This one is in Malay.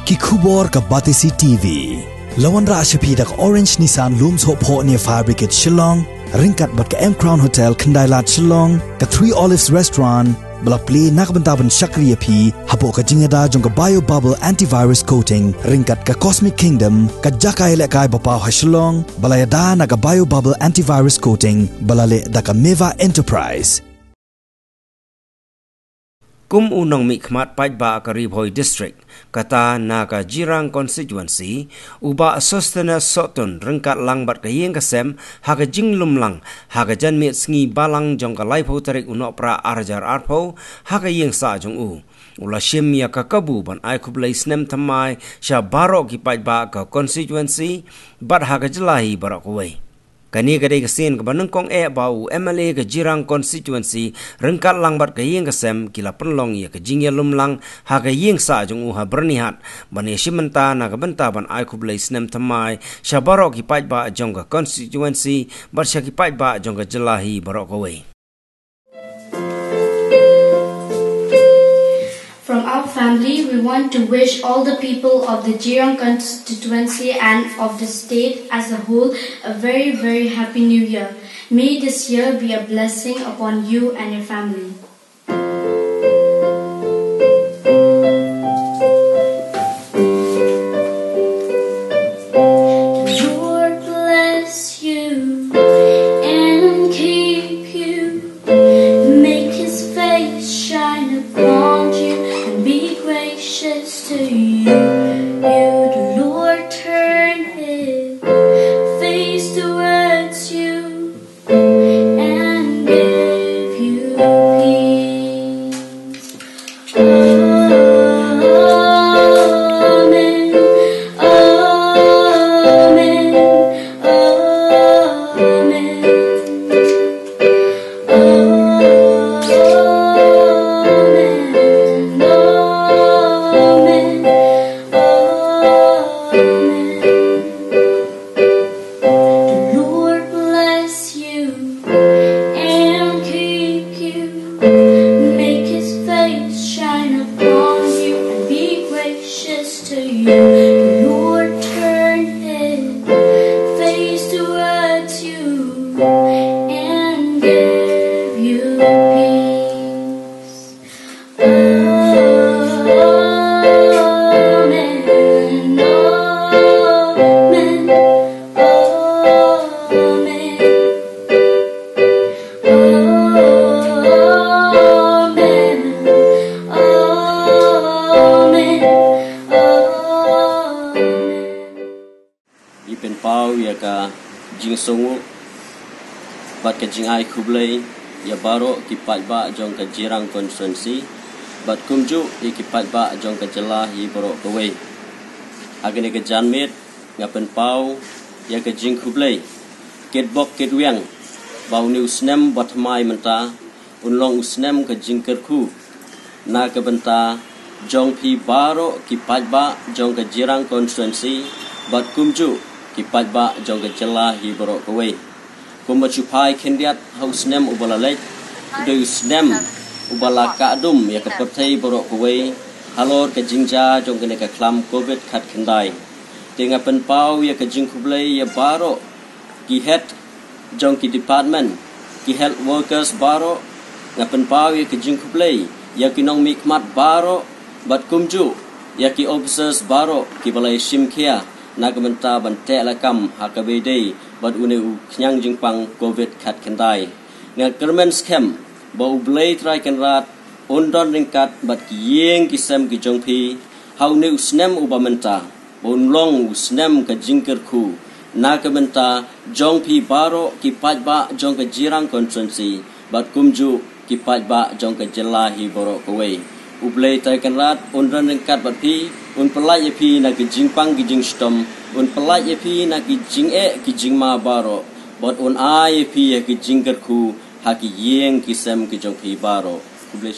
ki khubor ka Batisi TV. Lawan ra ashapi dak Orange Nissan Looms Hopo near Fabricate Shillong, Ryngkat bat ka M Crown Hotel Kandailat Shillong, ka 3 Olives Restaurant, bala play nakbantaban Shakriya P, hapo ka jingada jong ka Bio Bubble Antivirus Coating, Ryngkat ka Cosmic Kingdom, ka Jakai Lekai Bapaw ha Shillong, bala yada na ka Bio Bubble Antivirus Coating, bala le da ka Meva Enterprise. Kum unang mikmat Paidbah ka Ribhoy District, kata na ka Jirang constituency, uba sustenance soton Ryngkat lang bat ka Ïing kasem, haga jinglum lang, haga janmit sngi balang jong ka laipo tarik unok pra arjar arpo, haga Ïing sa jong u. Ula shim ya ka kabu ban ai Khublei Snem Thymmai, sya barok ki Paidbah ka constituency, bat haga jelahi barok kuwei. Kani kadai kesin ke banengkong bau MLA ke Jirang constituency Ryngkat lang bat ke Ïing kasem kila penlong ya ke jingya lumlang ha ke Ïing sa jong uha bernihat bani shimenta na ke benta ban ai Khublei Snem Thymmai sya barok ki Paidbah jong ke constituency bat sya ki Paidbah jong ke jelahi barok kawai. From our family, we want to wish all the people of the Jirang constituency and of the state as a whole a very, very happy new year. May this year be a blessing upon you and your family. Lord bless you and keep you, make His face shine upon you, be gracious to you. The Lord turn His face towards you and give you peace. Amen. Amen. Jing songu bat ke jing ai Khublei ya baro ki Paidbah jong ke Jirang constituency bat kumju ki Paidbah jong ke jelah hi baro kawei agane ke janmit ngapen pau ya ke jing Khublei ket bok ket wiang bau ni Snem bat mai menta unlong Snem ke jing kerku na ke benta jong pi baro ki Paidbah jong ke Jirang constituency bat kumju ki Paidbah jong ke jelah hi baro kawei kuma chupai kendiat hau Snem ubalalek do Snem ubala kadum ya ke pertai baro kawei halor ke jingja jong ke ka klam covid khat kendai tenga penpau ya ke jing Khublei ya baro ki head jong ki department ki health workers baro ngapen pau ya ke jing Khublei ya ki nong mikmat baro bat kumju ya ki officers baro ki balai shimkhia na kementa bante lakam hakabedei bat une knyang jingpang covid khat kendai nga kermen scam bau blei trai kenrat ondon Ryngkat bat Ïing kisem ki jongpi hau ne Snem ubamenta bonlong Snem ka jingkerku na kementa jongpi baro ki Paidbah jong ke Jirang constituency bat kumju ki Paidbah jong ke jelahi boro kawei ublei trai kenrat ondon Ryngkat bat pi un pelai pi na ki jingpang ki jingstom un pelai pi na ki ki jingma baro bot un ai pi ki jingkerku haki Ïing kisem ki jongpi baro Khublei